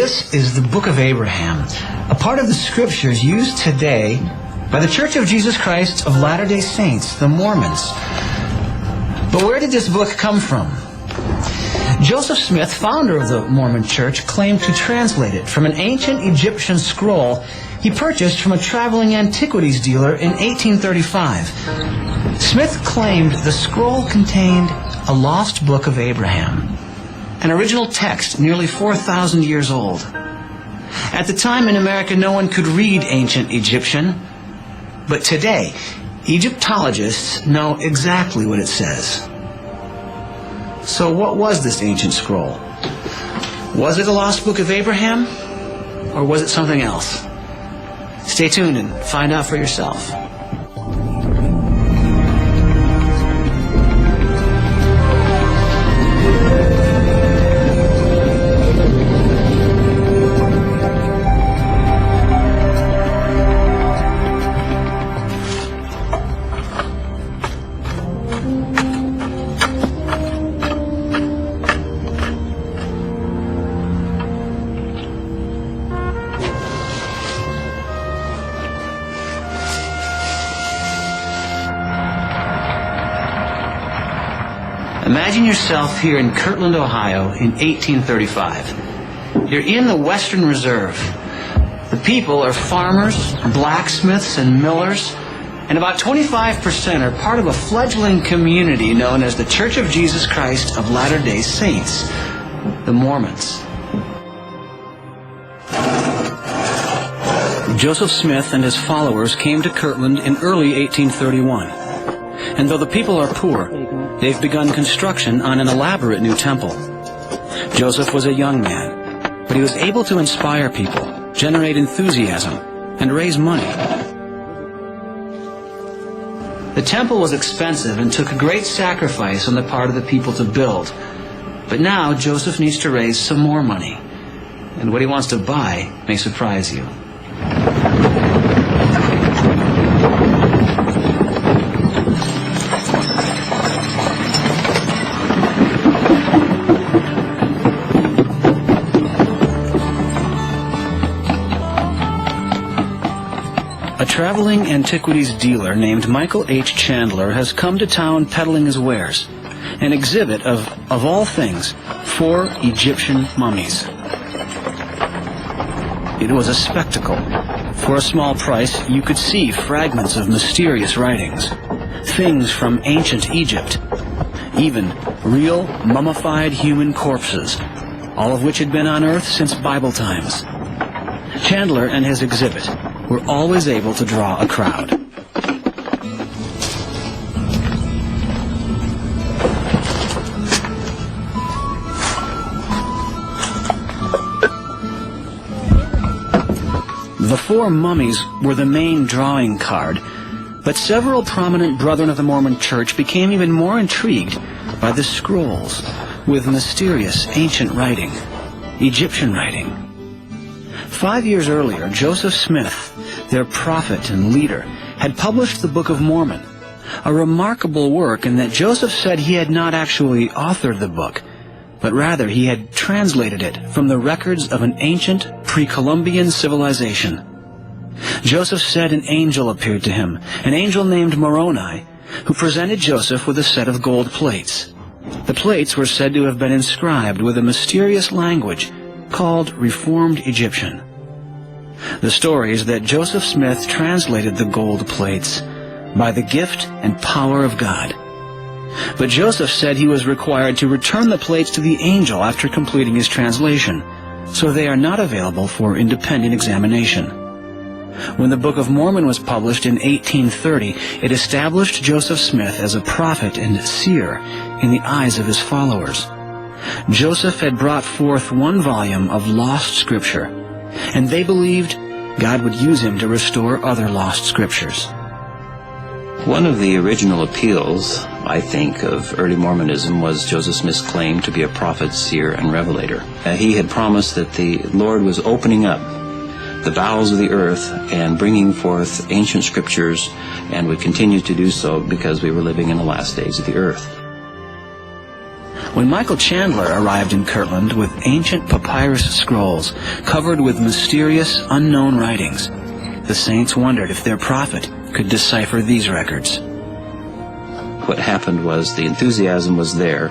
This is the Book of Abraham, a part of the Scriptures used today by the Church of Jesus Christ of Latter-day Saints, the Mormons. But where did this book come from? Joseph Smith, founder of the Mormon Church, claimed to translate it from an ancient Egyptian scroll he purchased from a traveling antiquities dealer in 1835. Smith claimed the scroll contained a lost book of Abraham, an original text nearly 4,000 years old. At the time in America, no one could read ancient Egyptian, but today, Egyptologists know exactly what it says. So what was this ancient scroll? Was it a lost book of Abraham, or was it something else? Stay tuned and find out for yourself. Imagine yourself here in Kirtland, Ohio in 1835. You're in the Western Reserve. The people are farmers, blacksmiths, and millers, and about 25% are part of a fledgling community known as the Church of Jesus Christ of Latter-day Saints, the Mormons. Joseph Smith and his followers came to Kirtland in early 1831. And though the people are poor, they've begun construction on an elaborate new temple. Joseph was a young man, but he was able to inspire people, generate enthusiasm, and raise money. The temple was expensive and took a great sacrifice on the part of the people to build. But now Joseph needs to raise some more money. And what he wants to buy may surprise you. A traveling antiquities dealer named Michael H. Chandler has come to town peddling his wares, an exhibit of all things, 4 Egyptian mummies. It was a spectacle. For a small price, you could see fragments of mysterious writings, things from ancient Egypt, even real mummified human corpses, all of which had been unearthed since Bible times. Chandler and his exhibit were always able to draw a crowd. The 4 mummies were the main drawing card, but several prominent Brethren of the Mormon Church became even more intrigued by the scrolls with mysterious ancient writing, Egyptian writing. 5 years earlier, Joseph Smith, their prophet and leader, had published the Book of Mormon, a remarkable work in that Joseph said he had not actually authored the book, but rather he had translated it from the records of an ancient pre-Columbian civilization. Joseph said an angel appeared to him, an angel named Moroni, who presented Joseph with a set of gold plates. The plates were said to have been inscribed with a mysterious language called Reformed Egyptian. The story is that Joseph Smith translated the gold plates by the gift and power of God. But Joseph said he was required to return the plates to the angel after completing his translation, so they are not available for independent examination. When the Book of Mormon was published in 1830, it established Joseph Smith as a prophet and seer in the eyes of his followers. Joseph had brought forth 1 volume of lost scripture, and they believed God would use him to restore other lost scriptures. One of the original appeals, I think, of early Mormonism was Joseph Smith's claim to be a prophet, seer, and revelator. He had promised that the Lord was opening up the bowels of the earth and bringing forth ancient scriptures, and would continue to do so because we were living in the last days of the earth. When Michael Chandler arrived in Kirtland with ancient papyrus scrolls covered with mysterious, unknown writings, the saints wondered if their prophet could decipher these records. What happened was the enthusiasm was there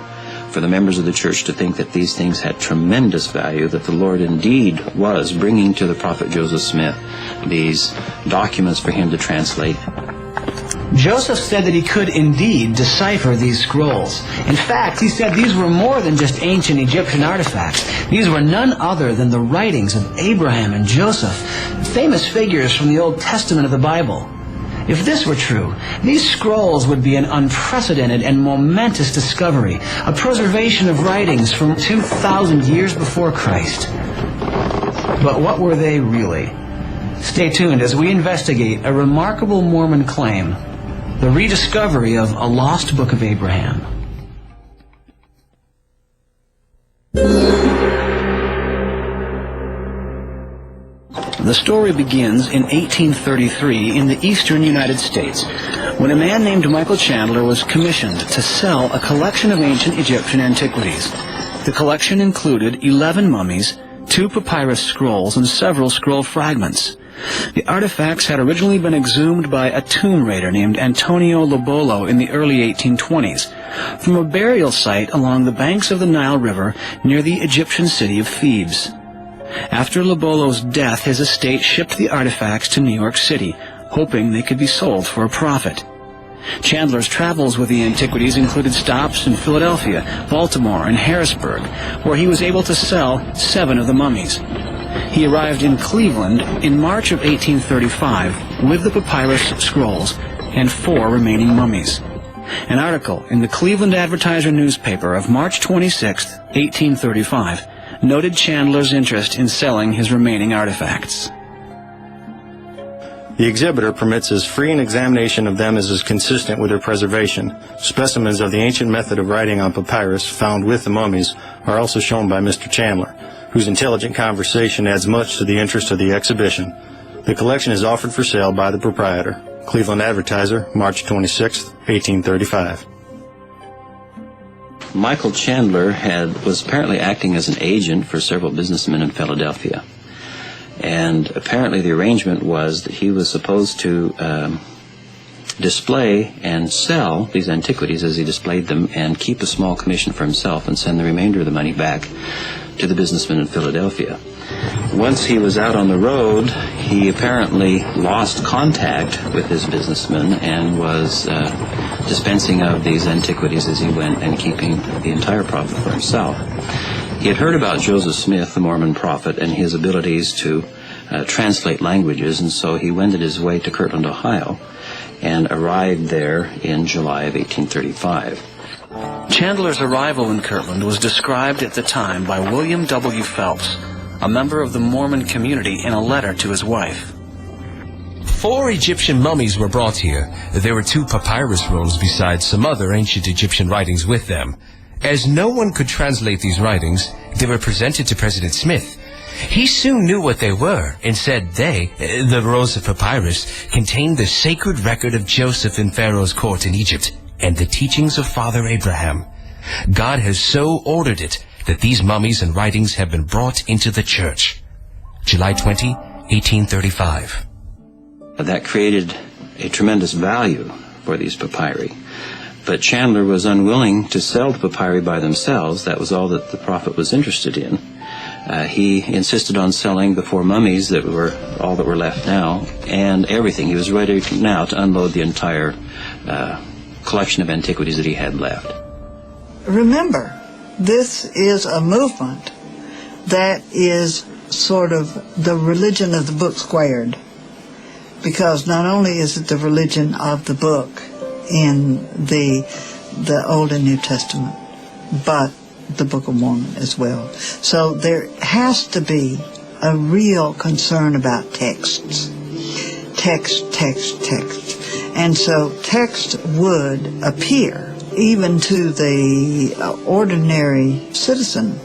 for the members of the church to think that these things had tremendous value, that the Lord indeed was bringing to the prophet Joseph Smith these documents for him to translate. Joseph said that he could indeed decipher these scrolls. In fact, he said these were more than just ancient Egyptian artifacts. These were none other than the writings of Abraham and Joseph, famous figures from the Old Testament of the Bible. If this were true, these scrolls would be an unprecedented and momentous discovery, a preservation of writings from 2,000 years before Christ. But what were they really? Stay tuned as we investigate a remarkable Mormon claim, the rediscovery of a lost book of Abraham. The story begins in 1833 in the eastern United States, when a man named Michael Chandler was commissioned to sell a collection of ancient Egyptian antiquities. The collection included 11 mummies, 2 papyrus scrolls, and several scroll fragments. The artifacts had originally been exhumed by a tomb raider named Antonio Lobolo in the early 1820s from a burial site along the banks of the Nile River near the Egyptian city of Thebes. After Lobolo's death, his estate shipped the artifacts to New York City, hoping they could be sold for a profit. Chandler's travels with the antiquities included stops in Philadelphia, Baltimore, and Harrisburg, where he was able to sell 7 of the mummies. He arrived in Cleveland in March of 1835 with the papyrus scrolls and 4 remaining mummies. An article in the Cleveland Advertiser newspaper of March 26, 1835, noted Chandler's interest in selling his remaining artifacts. The exhibitor permits as free an examination of them as is consistent with their preservation. Specimens of the ancient method of writing on papyrus found with the mummies are also shown by Mr. Chandler, whose intelligent conversation adds much to the interest of the exhibition. The collection is offered for sale by the proprietor. Cleveland Advertiser, March 26, 1835. Michael Chandler was apparently acting as an agent for several businessmen in Philadelphia. And apparently the arrangement was that he was supposed to display and sell these antiquities as he displayed them and keep a small commission for himself and send the remainder of the money back to the businessmen in Philadelphia. Once he was out on the road, he apparently lost contact with his businessmen and was dispensing of these antiquities as he went and keeping the entire profit for himself. He had heard about Joseph Smith, the Mormon prophet, and his abilities to translate languages, and so he wended his way to Kirtland, Ohio, and arrived there in July of 1835. Chandler's arrival in Kirtland was described at the time by William W. Phelps, a member of the Mormon community, in a letter to his wife. 4 Egyptian mummies were brought here. There were 2 papyrus rolls besides some other ancient Egyptian writings with them. As no one could translate these writings, they were presented to President Smith. He soon knew what they were and said they, the rolls of papyrus, contained the sacred record of Joseph in Pharaoh's court in Egypt and the teachings of Father Abraham. God has so ordered it that these mummies and writings have been brought into the church. July 20, 1835. That created a tremendous value for these papyri. But Chandler was unwilling to sell the papyri by themselves. That was all that the prophet was interested in. He insisted on selling the 4 mummies that were all that were left now, and everything. He was ready now to unload the entire collection of antiquities that he had left. Remember, this is a movement that is sort of the religion of the book squared, because not only is it the religion of the book in the Old and New Testament, but the Book of Mormon as well. So there has to be a real concern about texts. Text. And so text would appear even to the ordinary citizen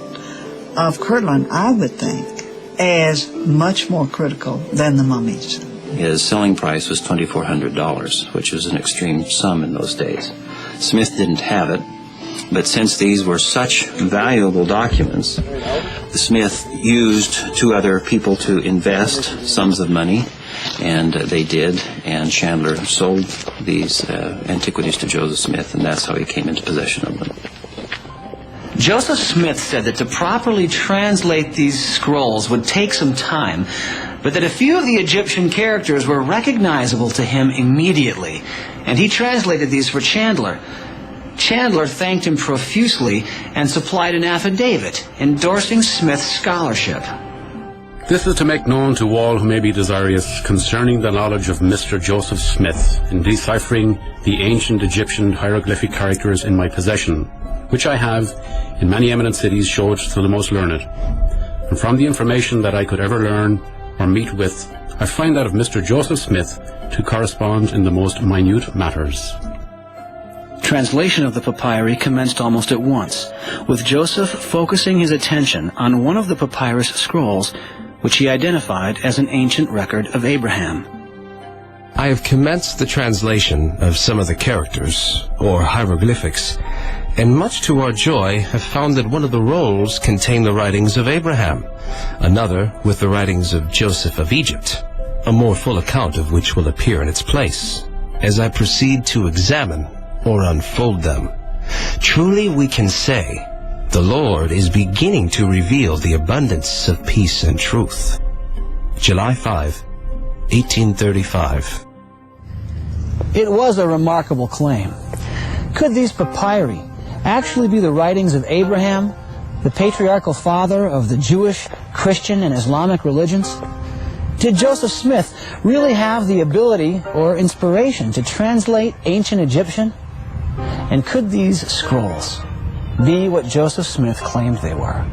of Kirtland, I would think, as much more critical than the mummies. His selling price was $2,400, which was an extreme sum in those days. Smith didn't have it, But since these were such valuable documents, Smith used two other people to invest sums of money, and they did, and Chandler sold these antiquities to Joseph Smith, and that's how he came into possession of them. Joseph Smith said that to properly translate these scrolls would take some time, but that a few of the Egyptian characters were recognizable to him immediately, and he translated these for Chandler. Chandler thanked him profusely and supplied an affidavit endorsing Smith's scholarship. This is to make known to all who may be desirous concerning the knowledge of Mr. Joseph Smith in deciphering the ancient Egyptian hieroglyphic characters in my possession, which I have in many eminent cities showed to the most learned. And from the information that I could ever learn or meet with, I find that of Mr. Joseph Smith to correspond in the most minute matters. Translation of the papyri commenced almost at once, with Joseph focusing his attention on one of the papyrus scrolls, which he identified as an ancient record of Abraham. I have commenced the translation of some of the characters, or hieroglyphics, and much to our joy have found that one of the rolls contained the writings of Abraham, another with the writings of Joseph of Egypt, a more full account of which will appear in its place, as I proceed to examine or unfold them. Truly we can say, the Lord is beginning to reveal the abundance of peace and truth. July 5, 1835. It was a remarkable claim. Could these papyri actually be the writings of Abraham, the patriarchal father of the Jewish, Christian, and Islamic religions? Did Joseph Smith really have the ability or inspiration to translate ancient Egyptian? And could these scrolls be what Joseph Smith claimed they were?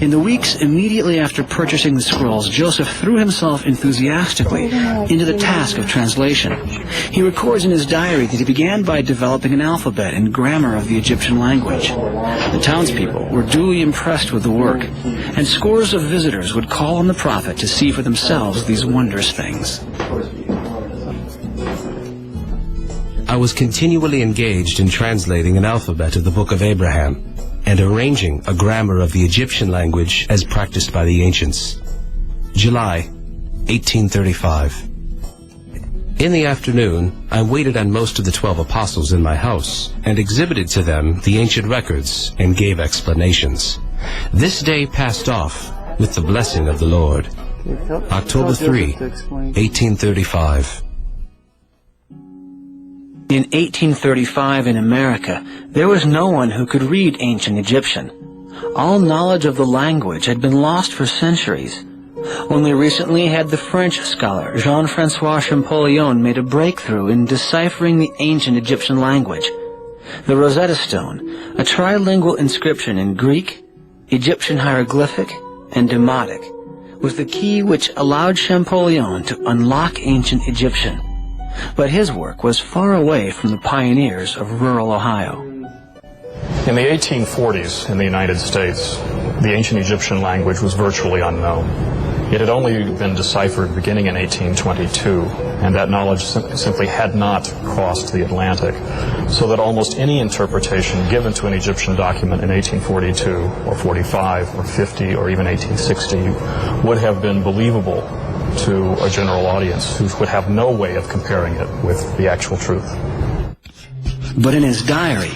In the weeks immediately after purchasing the scrolls, Joseph threw himself enthusiastically into the task of translation. He records in his diary that he began by developing an alphabet and grammar of the Egyptian language. The townspeople were duly impressed with the work, and scores of visitors would call on the prophet to see for themselves these wondrous things. I was continually engaged in translating an alphabet of the Book of Abraham and arranging a grammar of the Egyptian language as practiced by the ancients. July 1835. In the afternoon, I waited on most of the 12 apostles in my house and exhibited to them the ancient records and gave explanations. This day passed off with the blessing of the Lord. October 3, 1835. In 1835 in America, there was no one who could read ancient Egyptian. All knowledge of the language had been lost for centuries. Only recently had the French scholar Jean-Francois Champollion made a breakthrough in deciphering the ancient Egyptian language. The Rosetta Stone, a trilingual inscription in Greek, Egyptian hieroglyphic, and Demotic, was the key which allowed Champollion to unlock ancient Egyptian. But his work was far away from the pioneers of rural Ohio. In the 1840s in the United States, the ancient Egyptian language was virtually unknown. It had only been deciphered beginning in 1822, and that knowledge simply had not crossed the Atlantic, so that almost any interpretation given to an Egyptian document in 1842 or 45 or 50 or even 1860 would have been believable to a general audience who would have no way of comparing it with the actual truth. But in his diary,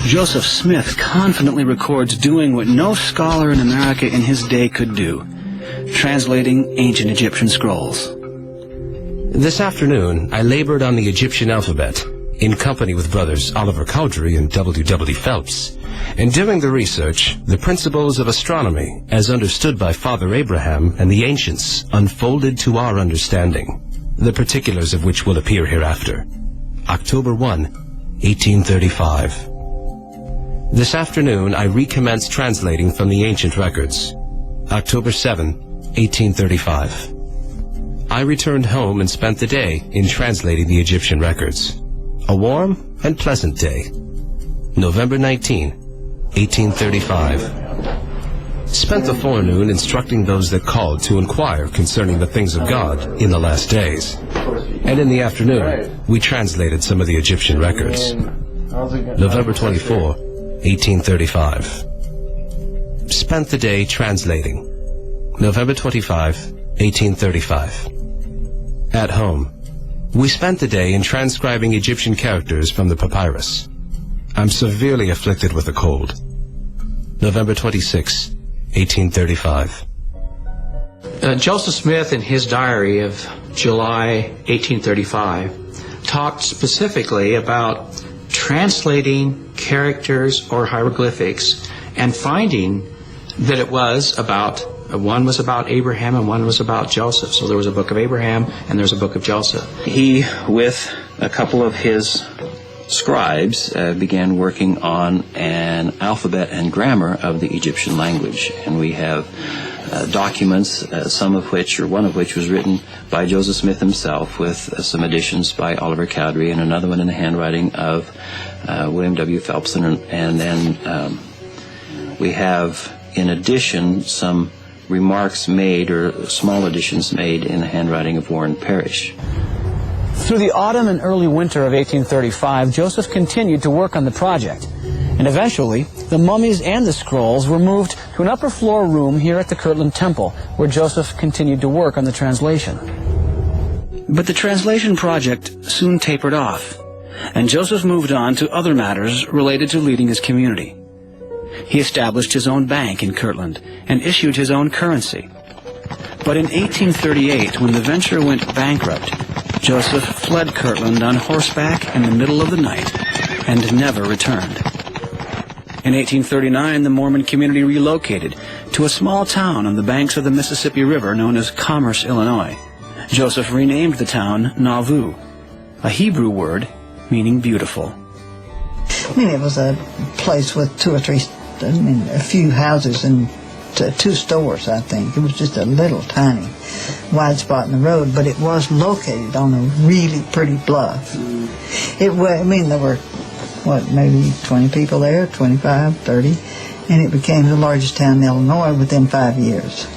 Joseph Smith confidently records doing what no scholar in America in his day could do, translating ancient Egyptian scrolls. This afternoon, I labored on the Egyptian alphabet, in company with brothers Oliver Cowdery and W.W. Phelps, and during the research, the principles of astronomy, as understood by Father Abraham and the ancients, unfolded to our understanding, the particulars of which will appear hereafter. October 1, 1835. This afternoon, I recommenced translating from the ancient records. October 7, 1835. I returned home and spent the day in translating the Egyptian records. A warm and pleasant day. November 19, 1835. spent the forenoon instructing those that called to inquire concerning the things of God in the last days. And in the afternoon, we translated some of the Egyptian records. November 24, 1835. Spent the day translating. November 25, 1835. At home, we spent the day in transcribing Egyptian characters from the papyrus. I'm severely afflicted with a cold. November 26, 1835. Joseph Smith, in his diary of July 1835, talked specifically about translating characters or hieroglyphics and finding that it was about, one was about Abraham and one was about Joseph. So there was a book of Abraham and there's a book of Joseph. He, with a couple of his scribes, began working on an alphabet and grammar of the Egyptian language. And we have documents, some of which, or one of which, was written by Joseph Smith himself, with some additions by Oliver Cowdery, and another one in the handwriting of William W. Phelpson. And then we have, in addition, some remarks made, or small additions made, in the handwriting of Warren Parrish. Through the autumn and early winter of 1835, Joseph continued to work on the project. And eventually, the mummies and the scrolls were moved to an upper floor room here at the Kirtland Temple, where Joseph continued to work on the translation. But the translation project soon tapered off, and Joseph moved on to other matters related to leading his community. He established his own bank in Kirtland and issued his own currency. But in 1838, when the venture went bankrupt, Joseph fled Kirtland on horseback in the middle of the night and never returned. In 1839, the Mormon community relocated to a small town on the banks of the Mississippi River known as Commerce, Illinois. Joseph renamed the town Nauvoo, a Hebrew word meaning beautiful. I mean, it was a place with a few houses and 2 stores, I think. It was just a little tiny wide spot in the road, but it was located on a really pretty bluff. There were, maybe 20 people there, 25, 30, and it became the largest town in Illinois within 5 years.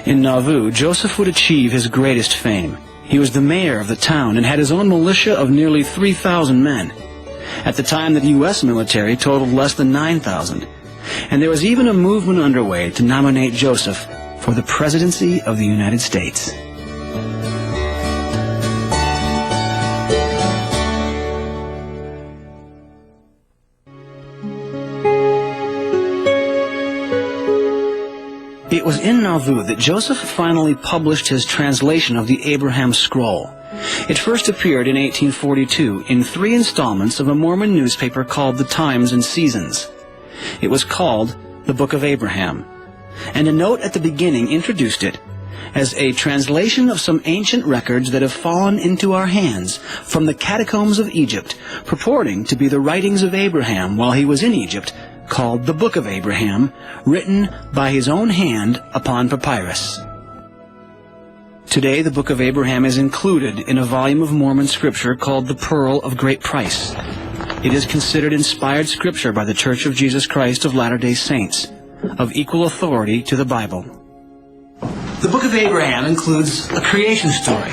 In Nauvoo, Joseph would achieve his greatest fame. He was the mayor of the town and had his own militia of nearly 3,000 men. At the time, the U.S. military totaled less than 9,000. And there was even a movement underway to nominate Joseph for the presidency of the United States. It was in Nauvoo that Joseph finally published his translation of the Abraham Scroll. It first appeared in 1842 in 3 installments of a Mormon newspaper called the Times and Seasons. It was called the Book of Abraham, and a note at the beginning introduced it as a translation of some ancient records that have fallen into our hands from the catacombs of Egypt, purporting to be the writings of Abraham while he was in Egypt, called the Book of Abraham, written by his own hand upon papyrus. Today, the Book of Abraham is included in a volume of Mormon scripture called the Pearl of Great Price. It is considered inspired scripture by the Church of Jesus Christ of Latter-day Saints, of equal authority to the Bible. The Book of Abraham includes a creation story,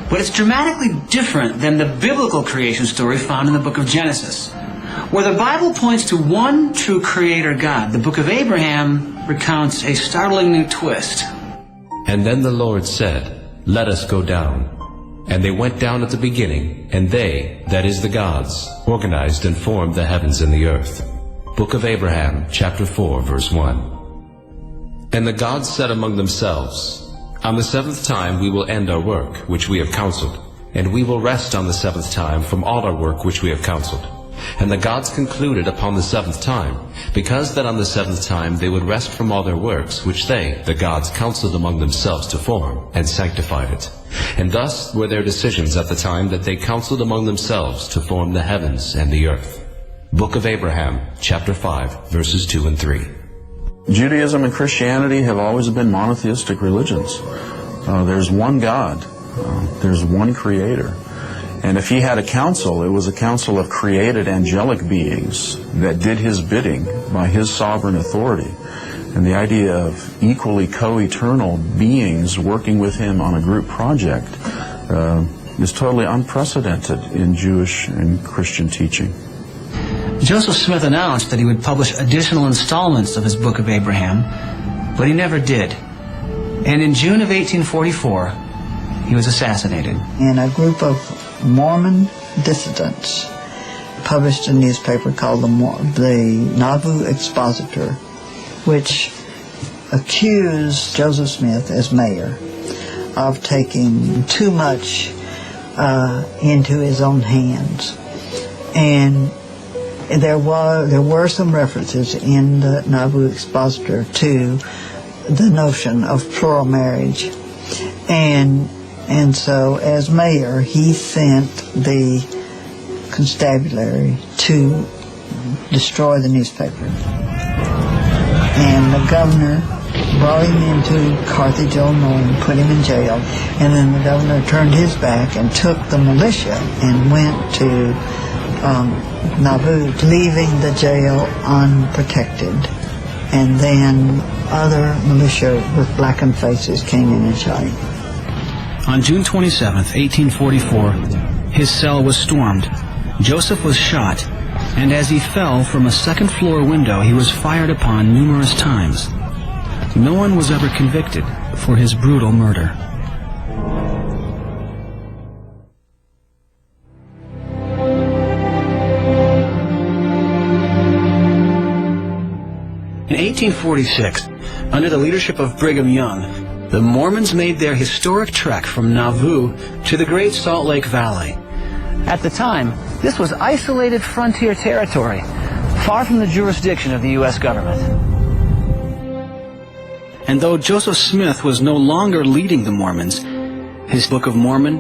but it's dramatically different than the biblical creation story found in the Book of Genesis. Where the Bible points to one true Creator God, the Book of Abraham recounts a startling new twist. And then the Lord said, "Let us go down." And they went down at the beginning, and they, that is the gods, organized and formed the heavens and the earth. Book of Abraham, chapter 4, verse 1. And the gods said among themselves, On the 7th time we will end our work, which we have counseled, and we will rest on the 7th time from all our work which we have counseled. And the gods concluded upon the 7th time, because that on the 7th time they would rest from all their works, which they, the gods, counseled among themselves to form, and sanctified it. And thus were their decisions at the time that they counseled among themselves to form the heavens and the earth. Book of Abraham, chapter 5, verses 2 and 3. Judaism and Christianity have always been monotheistic religions. There's one God. There's one Creator. And if he had a council, it was a council of created angelic beings that did his bidding by his sovereign authority. And the idea of equally co-eternal beings working with him on a group project is totally unprecedented in Jewish and Christian teaching. Joseph Smith announced that he would publish additional installments of his Book of Abraham, but he never did. And in June of 1844, he was assassinated. And a group of Mormon dissidents published a newspaper called the Nauvoo Expositor, which accused Joseph Smith as mayor of taking too much into his own hands. And there were some references in the Nauvoo Expositor to the notion of plural marriage. And so as mayor, he sent the constabulary to destroy the newspaper. And the governor brought him into Carthage, Illinois, and put him in jail. And then the governor turned his back and took the militia and went to Nauvoo, leaving the jail unprotected. And then other militia with blackened faces came in and shot him. On June 27th, 1844, his cell was stormed. Joseph was shot, and as he fell from a second-floor window, he was fired upon numerous times. No one was ever convicted for his brutal murder. In 1846, under the leadership of Brigham Young, the Mormons made their historic trek from Nauvoo to the Great Salt Lake Valley. At the time, this was isolated frontier territory, far from the jurisdiction of the U.S. government. And though Joseph Smith was no longer leading the Mormons, his Book of Mormon,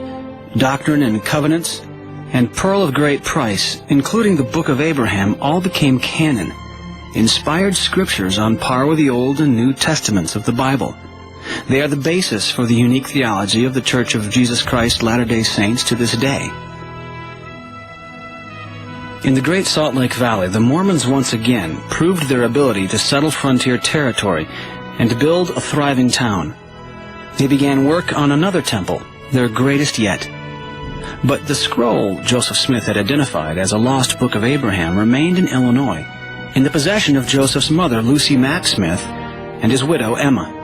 Doctrine and Covenants, and Pearl of Great Price, including the Book of Abraham, all became canon, inspired scriptures on par with the Old and New Testaments of the Bible. They are the basis for the unique theology of the Church of Jesus Christ Latter-day Saints to this day. In the Great Salt Lake Valley, the Mormons once again proved their ability to settle frontier territory and to build a thriving town. They began work on another temple, their greatest yet. But the scroll Joseph Smith had identified as a lost Book of Abraham remained in Illinois, in the possession of Joseph's mother, Lucy Mack Smith, and his widow, Emma.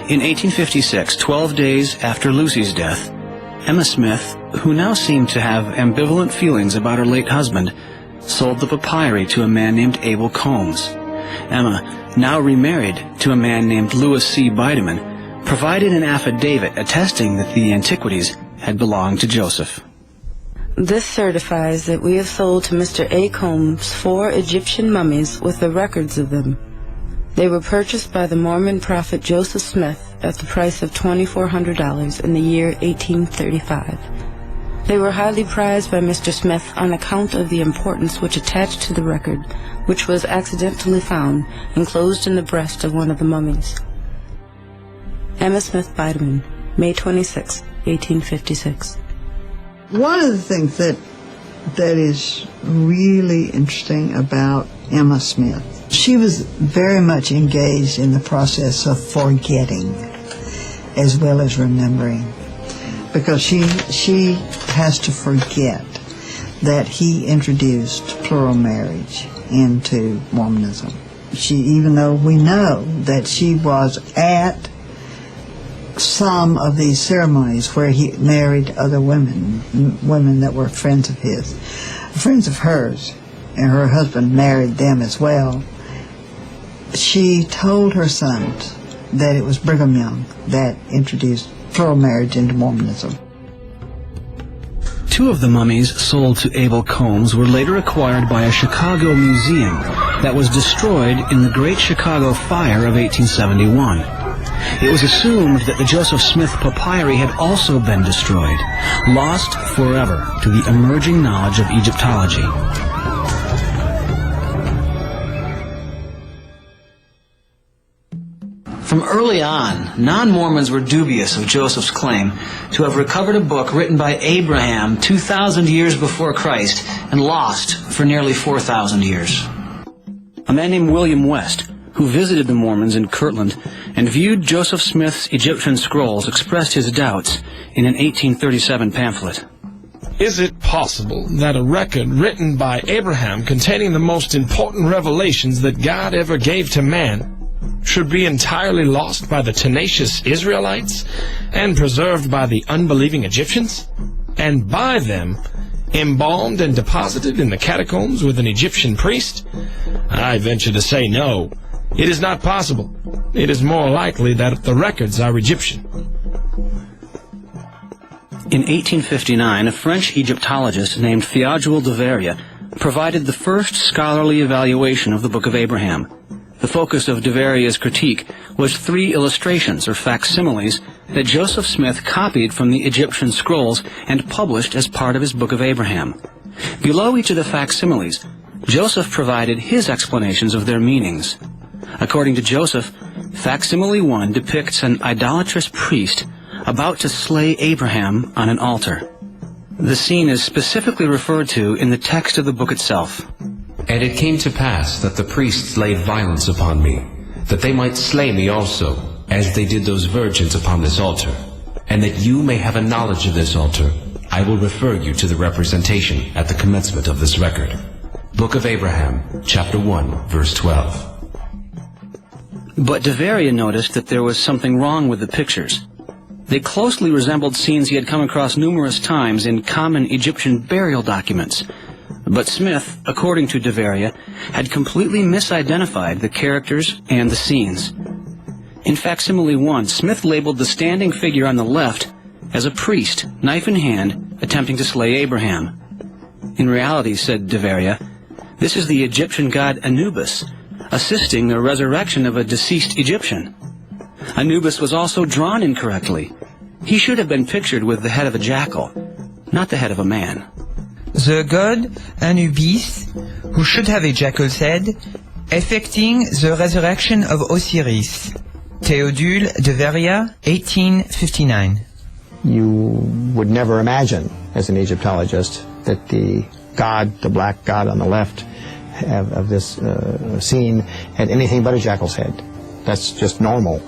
In 1856, 12 days after Lucy's death, Emma Smith, who now seemed to have ambivalent feelings about her late husband, sold the papyri to a man named Abel Combs. Emma, now remarried to a man named Louis C. Bideman, provided an affidavit attesting that the antiquities had belonged to Joseph. This certifies that we have sold to Mr. A. Combs 4 Egyptian mummies with the records of them. They were purchased by the Mormon prophet Joseph Smith at the price of $2,400 in the year 1835. They were highly prized by Mr. Smith on account of the importance which attached to the record, which was accidentally found enclosed in the breast of one of the mummies. Emma Smith Bideman, May 26, 1856. One of the things that is really interesting about Emma Smith, she was very much engaged in the process of forgetting as well as remembering, because she has to forget that he introduced plural marriage into Mormonism. Even though we know that she was at some of these ceremonies where he married other women that were friends of his, friends of hers, and her husband married them as well. She told her sons that it was Brigham Young that introduced plural marriage into Mormonism. 2 of the mummies sold to Abel Combs were later acquired by a Chicago museum that was destroyed in the Great Chicago Fire of 1871. It was assumed that the Joseph Smith papyri had also been destroyed, lost forever to the emerging knowledge of Egyptology. From early on, non-Mormons were dubious of Joseph's claim to have recovered a book written by Abraham 2,000 years before Christ and lost for nearly 4,000 years. A man named William West, who who visited the Mormons in Kirtland and viewed Joseph Smith's Egyptian scrolls, expressed his doubts in an 1837 pamphlet. Is it possible that a record written by Abraham containing the most important revelations that God ever gave to man should be entirely lost by the tenacious Israelites and preserved by the unbelieving Egyptians, and by them embalmed and deposited in the catacombs with an Egyptian priest? I venture to say no. It is not possible. It is more likely that the records are Egyptian. In 1859, a French Egyptologist named Theodule de Veria provided the first scholarly evaluation of the Book of Abraham. The focus of de Veria's critique was 3 illustrations or facsimiles that Joseph Smith copied from the Egyptian scrolls and published as part of his Book of Abraham. Below each of the facsimiles, Joseph provided his explanations of their meanings. According to Joseph, facsimile 1 depicts an idolatrous priest about to slay Abraham on an altar. The scene is specifically referred to in the text of the book itself. And it came to pass that the priests laid violence upon me, that they might slay me also, as they did those virgins upon this altar. And that you may have a knowledge of this altar, I will refer you to the representation at the commencement of this record. Book of Abraham, chapter 1, verse 12. But de Veria noticed that there was something wrong with the pictures. They closely resembled scenes he had come across numerous times in common Egyptian burial documents. But Smith, according to de Veria, had completely misidentified the characters and the scenes. In facsimile 1, Smith labeled the standing figure on the left as a priest, knife in hand, attempting to slay Abraham. In reality, said de Veria, this is the Egyptian god Anubis, assisting the resurrection of a deceased Egyptian. Anubis was also drawn incorrectly. He should have been pictured with the head of a jackal, not the head of a man. The god Anubis, who should have a jackal's head, effecting the resurrection of Osiris. Theodule de Veria, 1859. You would never imagine, as an Egyptologist, that the god, the black god on the left of this scene, had anything but a jackal's head. That's just normal.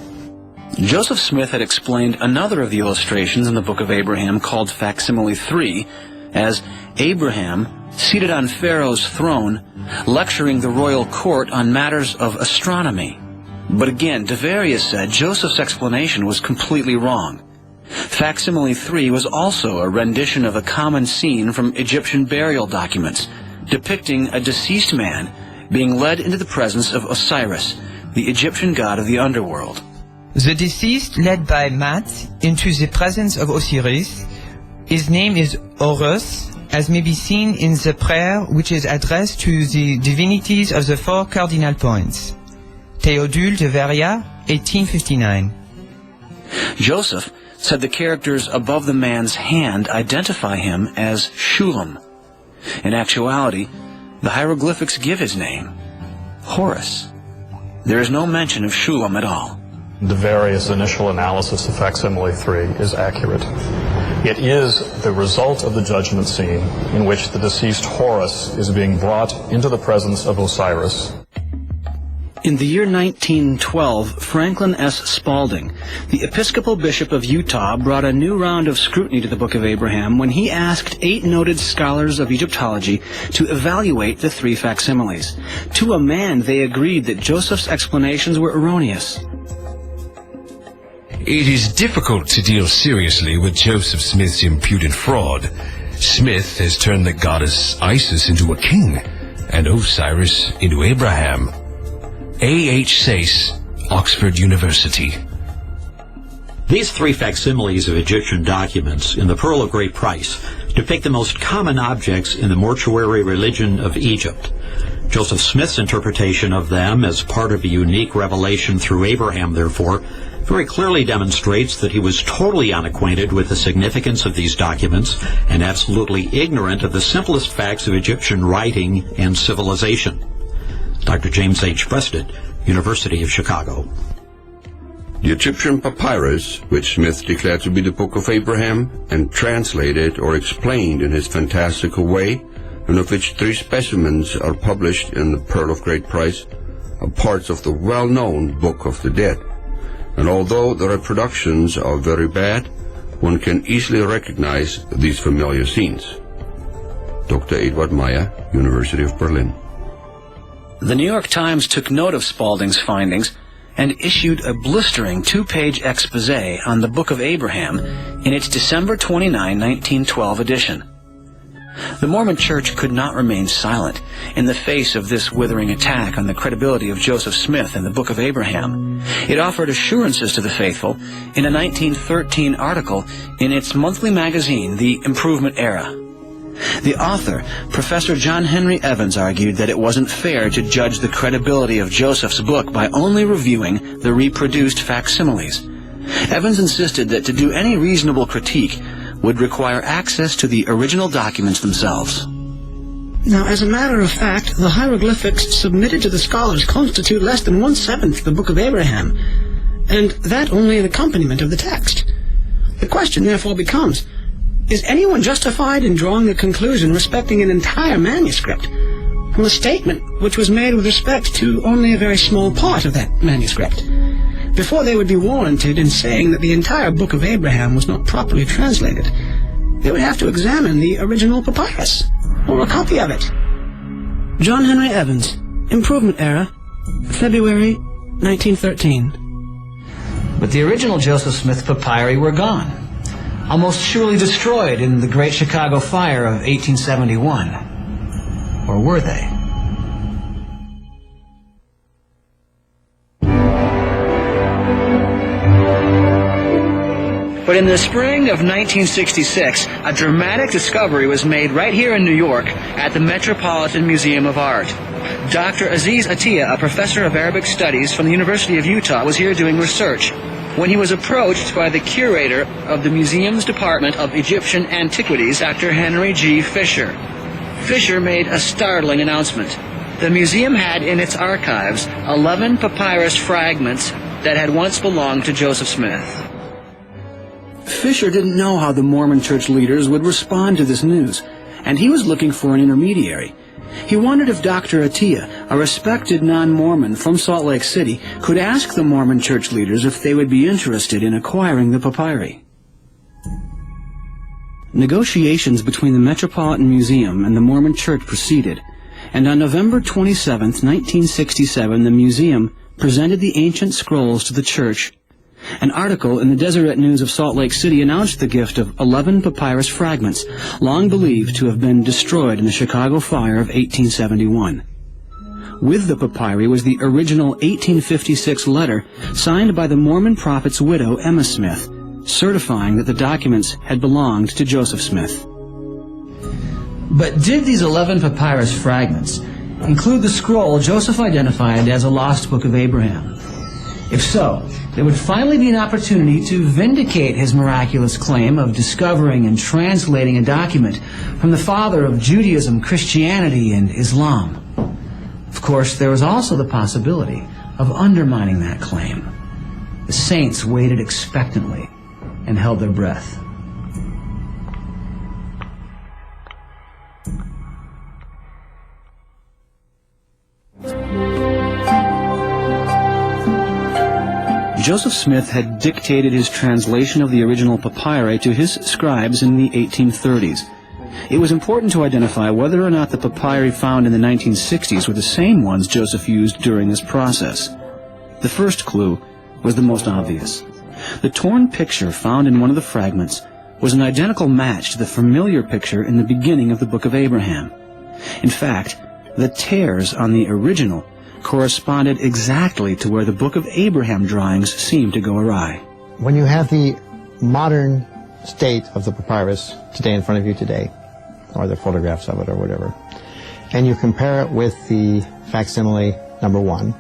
Joseph Smith had explained another of the illustrations in the Book of Abraham, called facsimile 3, as Abraham, seated on Pharaoh's throne, lecturing the royal court on matters of astronomy. But again, de Veria said Joseph's explanation was completely wrong. Facsimile 3 was also a rendition of a common scene from Egyptian burial documents, depicting a deceased man being led into the presence of Osiris, the Egyptian god of the underworld. The deceased led by Mat into the presence of Osiris. His name is Horus, as may be seen in the prayer which is addressed to the divinities of the 4 cardinal points. Theodule de Veria, 1859. Joseph said the characters above the man's hand identify him as Shulam. In actuality, the hieroglyphics give his name, Horus. There is no mention of Shulam at all. De Veria's initial analysis of facsimile 3 is accurate. It is the result of the judgment scene in which the deceased Horus is being brought into the presence of Osiris. In the year 1912, Franklin S. Spalding, the Episcopal Bishop of Utah, brought a new round of scrutiny to the Book of Abraham when he asked 8 noted scholars of Egyptology to evaluate the 3 facsimiles. To a man, they agreed that Joseph's explanations were erroneous. It is difficult to deal seriously with Joseph Smith's impudent fraud. Smith has turned the goddess Isis into a king, and Osiris into Abraham. A.H. Sayce, Oxford University. These 3 facsimiles of Egyptian documents in the Pearl of Great Price depict the most common objects in the mortuary religion of Egypt. Joseph Smith's interpretation of them as part of a unique revelation through Abraham, therefore, very clearly demonstrates that he was totally unacquainted with the significance of these documents and absolutely ignorant of the simplest facts of Egyptian writing and civilization. Dr. James H. Breasted, University of Chicago. The Egyptian papyrus, which Smith declared to be the Book of Abraham, and translated or explained in his fantastical way, and of which 3 specimens are published in the Pearl of Great Price, of parts of the well-known Book of the Dead. And although the reproductions are very bad, one can easily recognize these familiar scenes. Dr. Eduard Meyer, University of Berlin. The New York Times took note of Spaulding's findings and issued a blistering 2-page expose on the Book of Abraham in its December 29, 1912 edition. The Mormon Church could not remain silent in the face of this withering attack on the credibility of Joseph Smith and the Book of Abraham. It offered assurances to the faithful in a 1913 article in its monthly magazine, The Improvement Era. The author, Professor John Henry Evans, argued that it wasn't fair to judge the credibility of Joseph's book by only reviewing the reproduced facsimiles. Evans insisted that to do any reasonable critique would require access to the original documents themselves. Now, as a matter of fact, the hieroglyphics submitted to the scholars constitute less than 1/7 the Book of Abraham, and that only an accompaniment of the text. The question therefore becomes, is anyone justified in drawing a conclusion respecting an entire manuscript from a statement which was made with respect to only a very small part of that manuscript, before they would be warranted in saying that the entire Book of Abraham was not properly translated? They would have to examine the original papyrus, or a copy of it. John Henry Evans, Improvement Era, February 1913. But the original Joseph Smith papyri were gone, almost surely destroyed in the Great Chicago Fire of 1871. Or were they? But in the spring of 1966, a dramatic discovery was made right here in New York at the Metropolitan Museum of Art. Dr. Aziz Atiyah, a professor of Arabic Studies from the University of Utah, was here doing research when he was approached by the curator of the museum's Department of Egyptian Antiquities, Dr. Henry G. Fisher. Fisher made a startling announcement. The museum had in its archives 11 papyrus fragments that had once belonged to Joseph Smith. Fisher didn't know how the Mormon church leaders would respond to this news, and he was looking for an intermediary. He wondered if Dr. Atiyah, a respected non-Mormon from Salt Lake City, could ask the Mormon church leaders if they would be interested in acquiring the papyri. Negotiations between the Metropolitan Museum and the Mormon Church proceeded, and on November 27, 1967, the museum presented the ancient scrolls to the church. An article in the Deseret News of Salt Lake City announced the gift of 11 papyrus fragments, long believed to have been destroyed in the Chicago Fire of 1871. With the papyri was the original 1856 letter signed by the Mormon prophet's widow, Emma Smith, certifying that the documents had belonged to Joseph Smith. But did these 11 papyrus fragments include the scroll Joseph identified as a lost Book of Abraham? If so, there would finally be an opportunity to vindicate his miraculous claim of discovering and translating a document from the father of Judaism, Christianity, and Islam. Of course, there was also the possibility of undermining that claim. The saints waited expectantly and held their breath. Joseph Smith had dictated his translation of the original papyri to his scribes in the 1830s. It was important to identify whether or not the papyri found in the 1960s were the same ones Joseph used during this process. The first clue was the most obvious. The torn picture found in one of the fragments was an identical match to the familiar picture in the beginning of the Book of Abraham. In fact, the tears on the original corresponded exactly to where the Book of Abraham drawings seemed to go awry. When you have the modern state of the papyrus today in front of you today, or the photographs of it or whatever, and you compare it with the facsimile number 1,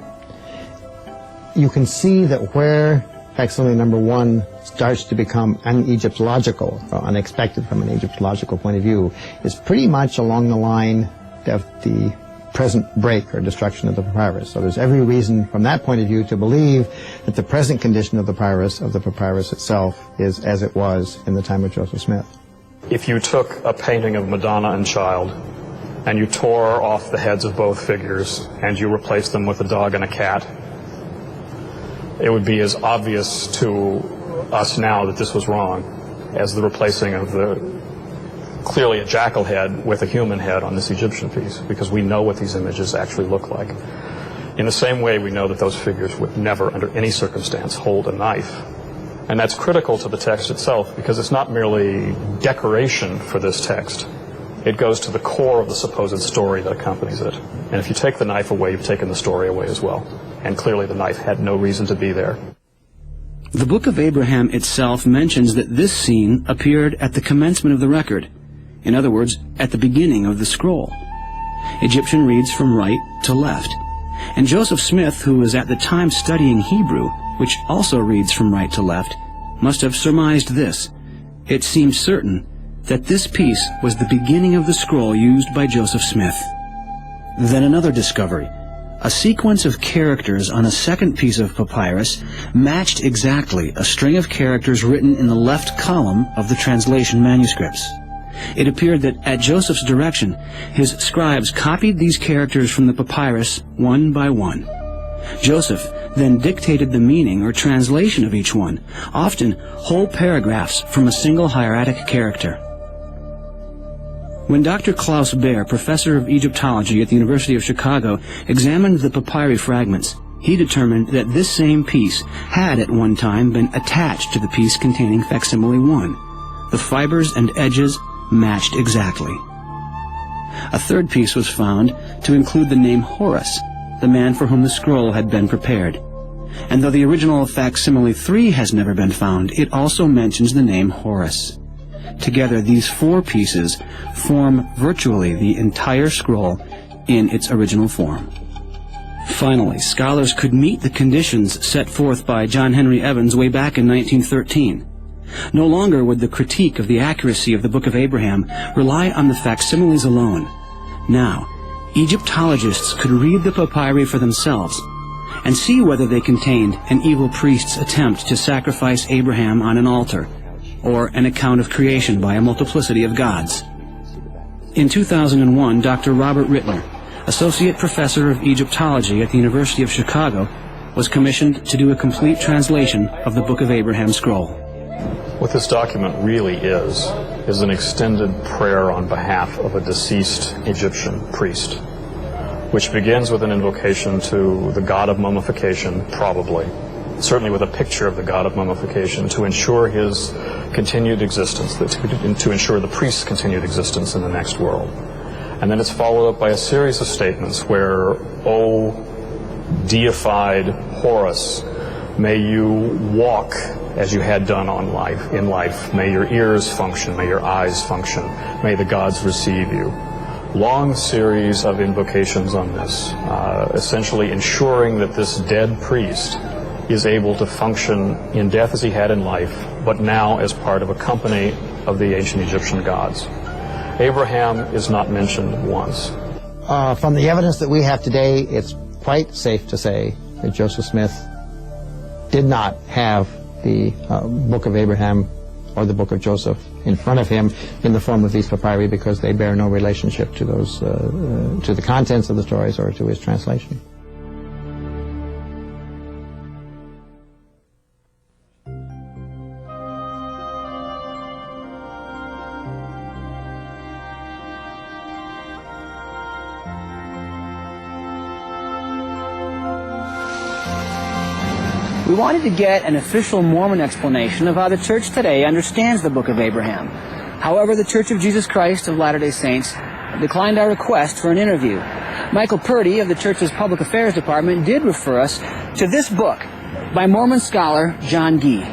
you can see that where facsimile number 1 starts to become un-Egyptological, or unexpected from an Egyptological point of view, is pretty much along the line of the present break or destruction of the papyrus. So there's every reason from that point of view to believe that the present condition of the papyrus itself is as it was in the time of Joseph Smith. If you took a painting of Madonna and Child and you tore off the heads of both figures and you replaced them with a dog and a cat, it would be as obvious to us now that this was wrong as the replacing of clearly a jackal head with a human head on this Egyptian piece, because we know what these images actually look like. In the same way, we know that those figures would never, under any circumstance, hold a knife. And that's critical to the text itself, because it's not merely decoration for this text. It goes to the core of the supposed story that accompanies it. And if you take the knife away, you've taken the story away as well. And clearly the knife had no reason to be there. The Book of Abraham itself mentions that this scene appeared at the commencement of the record. In other words, at the beginning of the scroll. Egyptian reads from right to left. And Joseph Smith, who was at the time studying Hebrew, which also reads from right to left, must have surmised this. It seems certain that this piece was the beginning of the scroll used by Joseph Smith. Then another discovery. A sequence of characters on a second piece of papyrus matched exactly a string of characters written in the left column of the translation manuscripts. It appeared that at Joseph's direction, his scribes copied these characters from the papyrus one by one. Joseph then dictated the meaning or translation of each one, often whole paragraphs from a single hieratic character. When Dr. Klaus Baer, professor of Egyptology at the University of Chicago, examined the papyri fragments, he determined that this same piece had at one time been attached to the piece containing facsimile 1. The fibers and edges matched exactly. A third piece was found to include the name Horus, the man for whom the scroll had been prepared. And though the original facsimile 3 has never been found, it also mentions the name Horus. Together, these 4 pieces form virtually the entire scroll in its original form. Finally, scholars could meet the conditions set forth by John Henry Evans way back in 1913. No longer would the critique of the accuracy of the Book of Abraham rely on the facsimiles alone. Now, Egyptologists could read the papyri for themselves and see whether they contained an evil priest's attempt to sacrifice Abraham on an altar, or an account of creation by a multiplicity of gods. In 2001, Dr. Robert Rittler, Associate Professor of Egyptology at the University of Chicago, was commissioned to do a complete translation of the Book of Abraham scroll. What this document really is an extended prayer on behalf of a deceased Egyptian priest, which begins with an invocation to the god of mummification, probably, certainly with a picture of the god of mummification, to ensure his continued existence, to ensure the priest's continued existence in the next world. And then it's followed up by a series of statements where, O deified Horus, may you walk as you had done in life. May your ears function, may your eyes function, may the gods receive you. Long series of invocations on this, essentially ensuring that this dead priest is able to function in death as he had in life, but now as part of a company of the ancient Egyptian gods. Abraham is not mentioned once. From the evidence that we have today, it's quite safe to say that Joseph Smith did not have the Book of Abraham or the Book of Joseph in front of him in the form of these papyri, because they bear no relationship to those to the contents of the stories or to his translation. We wanted to get an official Mormon explanation of how the church today understands the Book of Abraham. However, the Church of Jesus Christ of Latter-day Saints declined our request for an interview. Michael Purdy of the church's Public Affairs Department did refer us to this book by Mormon scholar John Gee.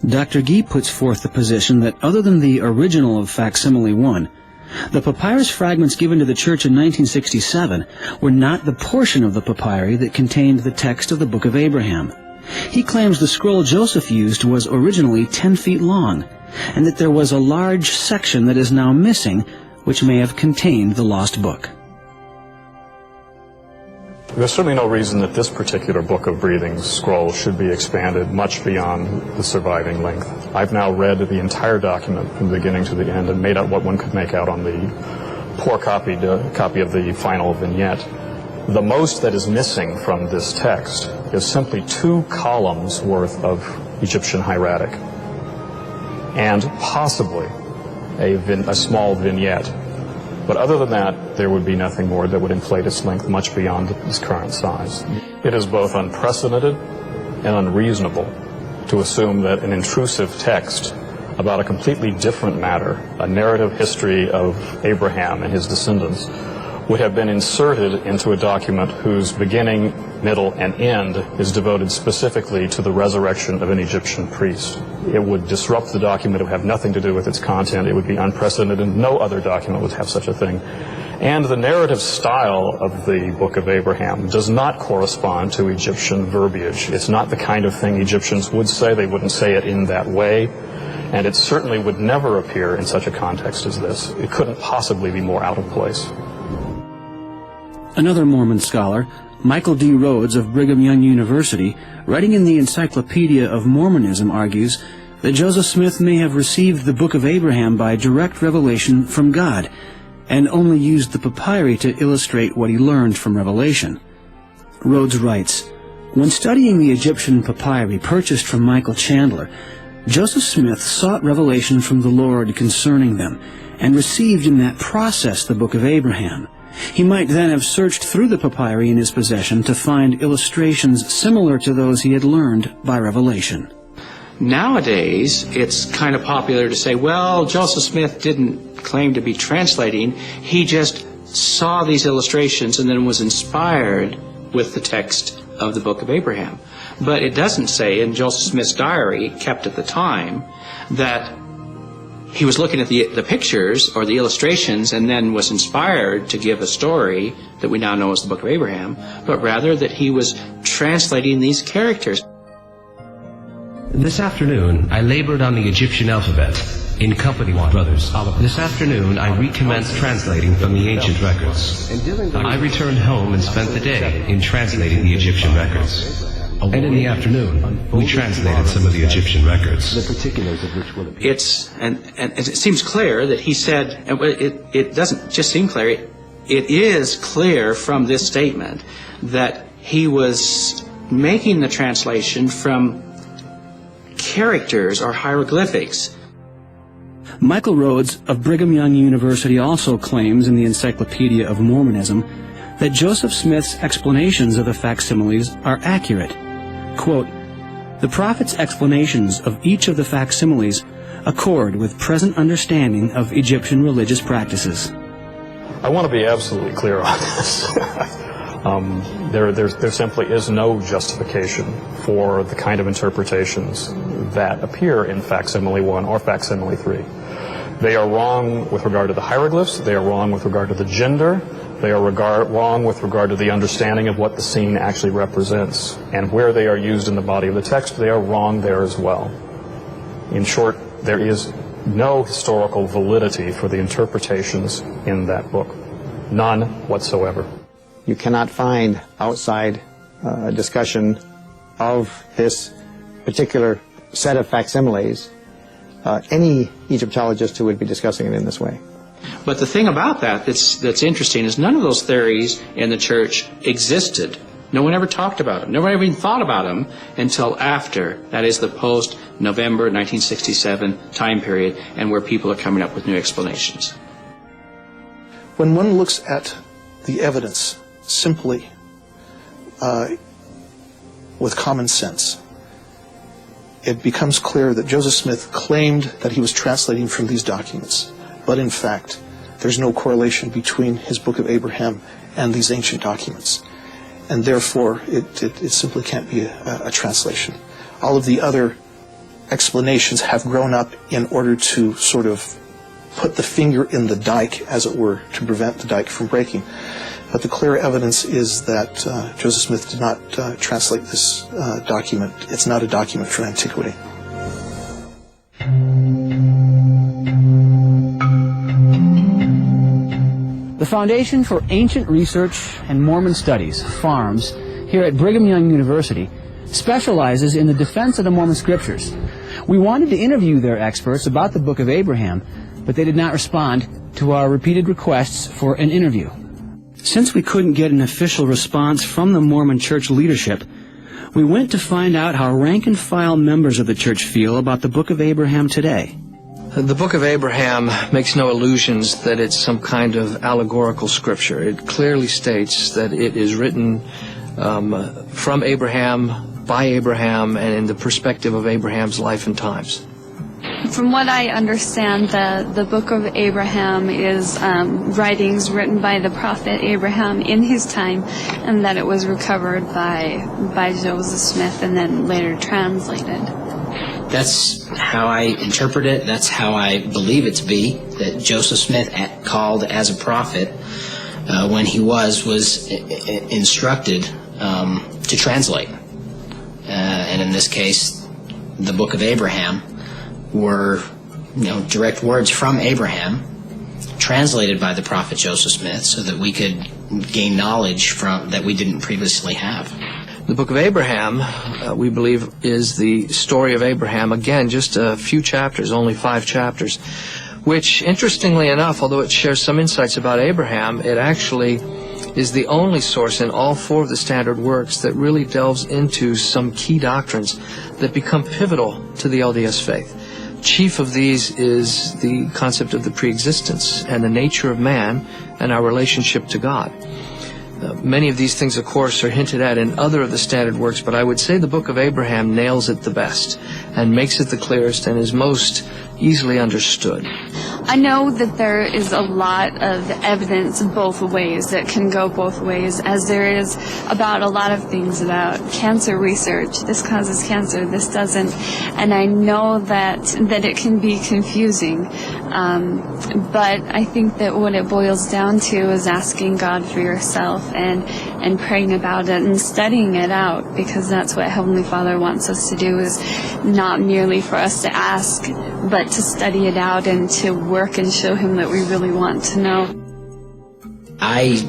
Dr. Gee puts forth the position that other than the original of Facsimile 1, the papyrus fragments given to the church in 1967 were not the portion of the papyri that contained the text of the Book of Abraham. He claims the scroll Joseph used was originally 10 feet long, and that there was a large section that is now missing, which may have contained the lost book. There's certainly no reason that this particular Book of Breathing scroll should be expanded much beyond the surviving length. I've now read the entire document from the beginning to the end and made out what one could make out on the poor copy of the final vignette. The most that is missing from this text is simply 2 columns worth of Egyptian hieratic and possibly a small vignette. But other than that, there would be nothing more that would inflate its length much beyond its current size. It is both unprecedented and unreasonable to assume that an intrusive text about a completely different matter, a narrative history of Abraham and his descendants, would have been inserted into a document whose beginning, middle, and end is devoted specifically to the resurrection of an Egyptian priest. It would disrupt the document. It would have nothing to do with its content. It would be unprecedented, and no other document would have such a thing. And the narrative style of the Book of Abraham does not correspond to Egyptian verbiage. It's not the kind of thing Egyptians would say. They wouldn't say it in that way. And it certainly would never appear in such a context as this. It couldn't possibly be more out of place. Another Mormon scholar, Michael D. Rhodes of Brigham Young University, writing in the Encyclopedia of Mormonism, argues that Joseph Smith may have received the Book of Abraham by direct revelation from God, and only used the papyri to illustrate what he learned from revelation. Rhodes writes, "When studying the Egyptian papyri purchased from Michael Chandler, Joseph Smith sought revelation from the Lord concerning them, and received in that process the Book of Abraham. He might then have searched through the papyri in his possession to find illustrations similar to those he had learned by revelation." Nowadays, it's kind of popular to say, well, Joseph Smith didn't claim to be translating. He just saw these illustrations and then was inspired with the text of the Book of Abraham. But it doesn't say in Joseph Smith's diary, kept at the time, that he was looking at the pictures or the illustrations and then was inspired to give a story that we now know as the Book of Abraham, but rather that he was translating these characters. This afternoon, I labored on the Egyptian alphabet in company with brothers. This afternoon, I recommenced translating from the ancient records. I returned home and spent the day in translating the Egyptian records. And in the afternoon, we translated some of the Egyptian records. The particulars of which will appear. And it seems clear that he said, and it doesn't just seem clear, it is clear from this statement that he was making the translation from characters or hieroglyphics. Michael Rhodes of Brigham Young University also claims in the Encyclopedia of Mormonism that Joseph Smith's explanations of the facsimiles are accurate. Quote, "The prophet's explanations of each of the facsimiles accord with present understanding of Egyptian religious practices." I want to be absolutely clear on this. There simply is no justification for the kind of interpretations that appear in facsimile 1 or facsimile 3. They are wrong with regard to the hieroglyphs. They are wrong with regard to the gender. They are wrong with regard to the understanding of what the scene actually represents. And where they are used in the body of the text, they are wrong there as well. In short, there is no historical validity for the interpretations in that book. None whatsoever. You cannot find outside discussion of this particular set of facsimiles any Egyptologist who would be discussing it in this way. But the thing about that's interesting is none of those theories in the church existed. No one ever talked about them. No one ever even thought about them until after. That is the post-November 1967 time period, and where people are coming up with new explanations. When one looks at the evidence simply with common sense, it becomes clear that Joseph Smith claimed that he was translating from these documents. But in fact, there's no correlation between his Book of Abraham and these ancient documents. And therefore, it simply can't be a translation. All of the other explanations have grown up in order to sort of put the finger in the dike, as it were, to prevent the dike from breaking. But the clear evidence is that Joseph Smith did not translate this document. It's not a document from antiquity. The Foundation for Ancient Research and Mormon Studies, FARMS, here at Brigham Young University, specializes in the defense of the Mormon Scriptures. We wanted to interview their experts about the Book of Abraham, but they did not respond to our repeated requests for an interview. Since we couldn't get an official response from the Mormon Church leadership, we went to find out how rank-and-file members of the church feel about the Book of Abraham today. The Book of Abraham makes no illusions that it's some kind of allegorical scripture. It clearly states that it is written from Abraham, by Abraham, and in the perspective of Abraham's life and times. From what I understand, the Book of Abraham is writings written by the prophet Abraham in his time, and that it was recovered by Joseph Smith and then later translated. That's how I interpret it. That's how I believe it to be, that Joseph Smith, called as a prophet when he was instructed to translate. And in this case, the Book of Abraham were, direct words from Abraham, translated by the prophet Joseph Smith, so that we could gain knowledge from that we didn't previously have. The Book of Abraham, we believe, is the story of Abraham. Again, just a few chapters, only 5 chapters, which, interestingly enough, although it shares some insights about Abraham, it actually is the only source in all 4 of the standard works that really delves into some key doctrines that become pivotal to the LDS faith. Chief of these is the concept of the preexistence and the nature of man and our relationship to God. Many of these things, of course, are hinted at in other of the standard works, but I would say the Book of Abraham nails it the best and makes it the clearest and is most easily understood. I know that there is a lot of evidence both ways, that can go both ways, as there is about a lot of things about cancer research. This causes cancer, this doesn't. And I know that it can be confusing. But I think that what it boils down to is asking God for yourself and praying about it and studying it out, because that's what Heavenly Father wants us to do, is not merely for us to ask, but to study it out and to work and show Him that we really want to know. I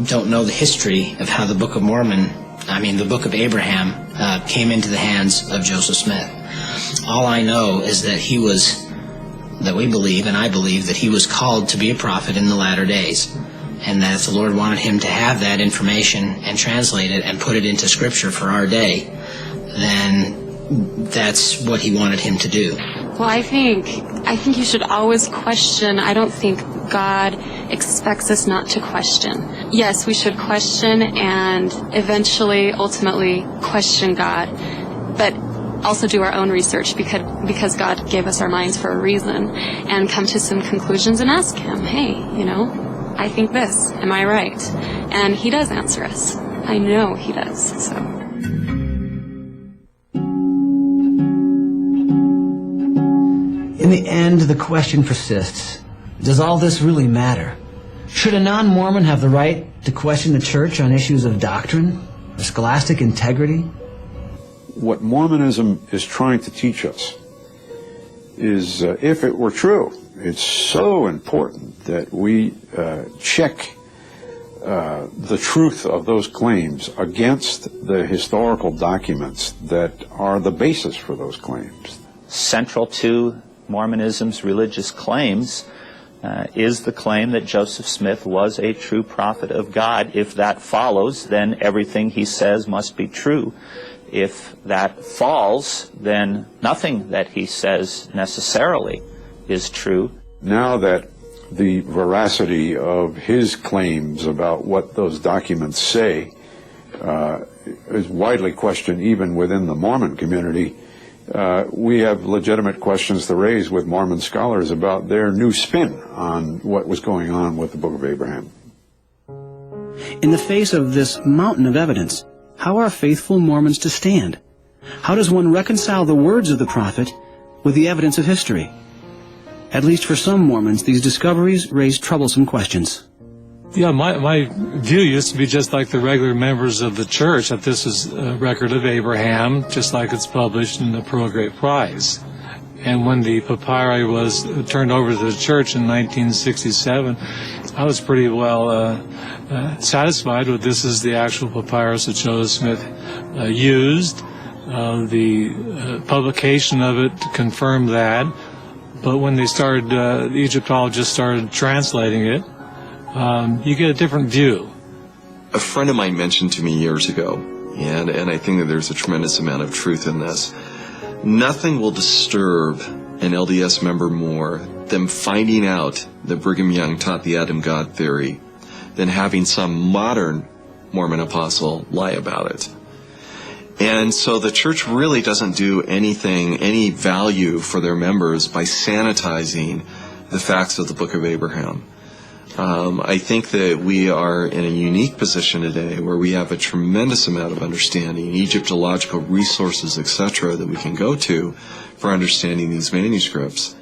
don't know the history of how the Book of Abraham came into the hands of Joseph Smith. All I know is that we believe, and I believe, that he was called to be a prophet in the latter days, and that if the Lord wanted him to have that information and translate it and put it into Scripture for our day, then that's what He wanted him to do. Well, I think you should always question. I don't think God expects us not to question. Yes, we should question and eventually, ultimately, question God, but also do our own research, because God gave us our minds for a reason, and come to some conclusions and ask Him, hey, I think this, am I right? And He does answer us. I know He does, so. In the end, the question persists. Does all this really matter? Should a non-Mormon have the right to question the church on issues of doctrine, or scholastic integrity? What Mormonism is trying to teach us is, if it were true, it's so important that we check the truth of those claims against the historical documents that are the basis for those claims. Central to Mormonism's religious claims is the claim that Joseph Smith was a true prophet of God. If that follows, then everything he says must be true. If that falls, then nothing that he says necessarily is true. Now that the veracity of his claims about what those documents say is widely questioned even within the Mormon community, we have legitimate questions to raise with Mormon scholars about their new spin on what was going on with the Book of Abraham. In the face of this mountain of evidence, how are faithful Mormons to stand? How does one reconcile the words of the prophet with the evidence of history? At least for some Mormons, these discoveries raise troublesome questions. Yeah, my view used to be just like the regular members of the church, that this is a record of Abraham, just like it's published in the Pearl of Great Price. And when the papyri was turned over to the church in 1967, I was pretty well satisfied with this is the actual papyrus that Joseph Smith used. The publication of it confirmed that. But when they started, the Egyptologists started translating it, you get a different view. A friend of mine mentioned to me years ago, and I think that there's a tremendous amount of truth in this, nothing will disturb an LDS member more than finding out that Brigham Young taught the Adam God theory than having some modern Mormon apostle lie about it. And so the church really doesn't do anything, any value for their members by sanitizing the facts of the Book of Abraham. I think that we are in a unique position today where we have a tremendous amount of understanding, Egyptological resources, etc., that we can go to for understanding these manuscripts.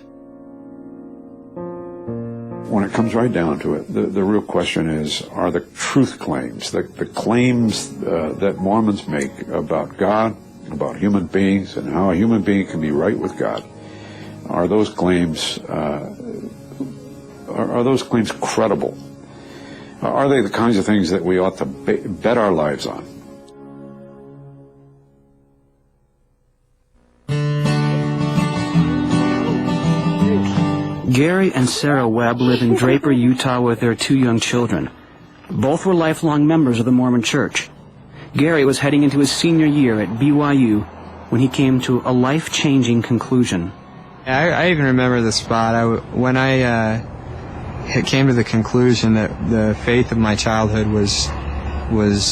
When it comes right down to it, the real question is, are the truth claims, the claims that Mormons make about God, about human beings, and how a human being can be right with God, are those claims credible? Are they the kinds of things that we ought to bet our lives on? Gary and Sarah Webb live in Draper, Utah with their 2 young children. Both were lifelong members of the Mormon Church. Gary was heading into his senior year at BYU when he came to a life-changing conclusion. I even remember the spot. When I came to the conclusion that the faith of my childhood was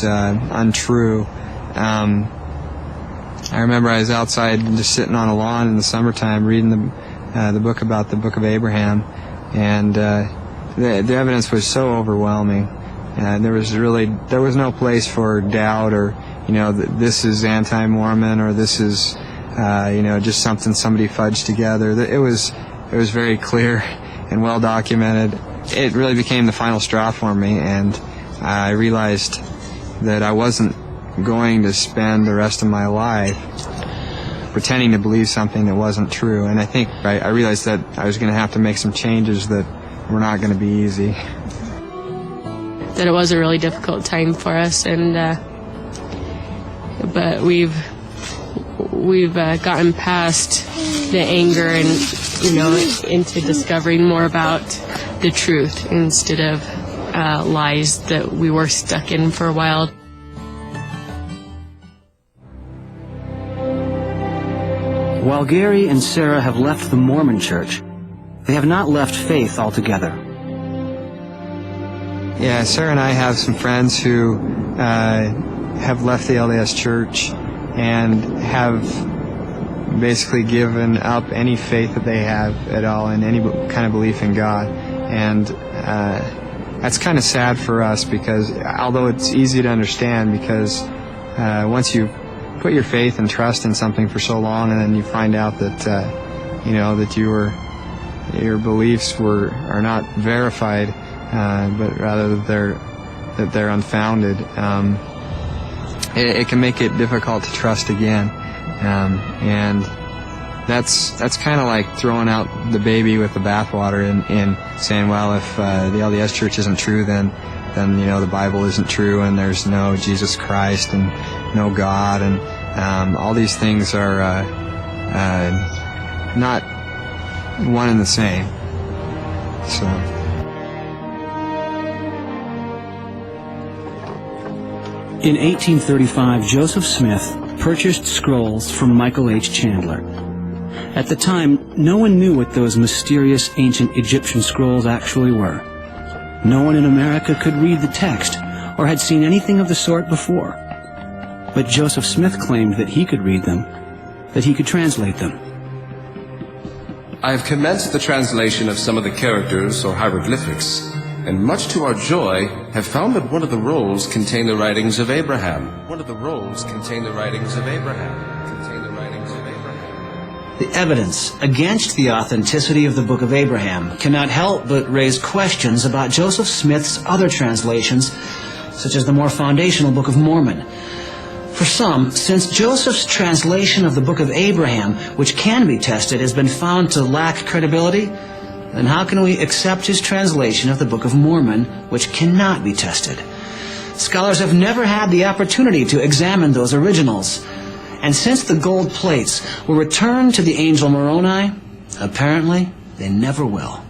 untrue. I remember I was outside just sitting on a lawn in the summertime reading the book about the Book of Abraham, and the evidence was so overwhelming. There was no place for doubt, or this is anti-Mormon, or this is just something somebody fudged together. It was very clear and well documented. It really became the final straw for me, and I realized that I wasn't going to spend the rest of my life pretending to believe something that wasn't true. And I think I realized that I was going to have to make some changes that were not going to be easy. That it was a really difficult time for us, and but we've gotten past the anger and into discovering more about the truth instead of lies that we were stuck in for a while. While Gary and Sarah have left the Mormon Church, they have not left faith altogether. Yeah, Sarah and I have some friends who have left the LDS Church and have basically given up any faith that they have at all in any kind of belief in God. And that's kind of sad for us, because although it's easy to understand, because once you put your faith and trust in something for so long, and then you find out that that your beliefs are not verified, but rather that they're unfounded, it can make it difficult to trust again, and that's kind of like throwing out the baby with the bathwater and saying, well, if the LDS Church isn't true, then the Bible isn't true, and there's no Jesus Christ and no God, and all these things are not one and the same. So. In 1835, Joseph Smith purchased scrolls from Michael H. Chandler. At the time, no one knew what those mysterious ancient Egyptian scrolls actually were. No one in America could read the text or had seen anything of the sort before. But Joseph Smith claimed that he could read them, that he could translate them. I have commenced the translation of some of the characters or hieroglyphics, and much to our joy, have found that one of the rolls contain the writings of Abraham. The evidence against the authenticity of the Book of Abraham cannot help but raise questions about Joseph Smith's other translations, such as the more foundational Book of Mormon. For some, since Joseph's translation of the Book of Abraham, which can be tested, has been found to lack credibility, then how can we accept his translation of the Book of Mormon, which cannot be tested? Scholars have never had the opportunity to examine those originals. And since the gold plates were returned to the angel Moroni, Apparently, they never will.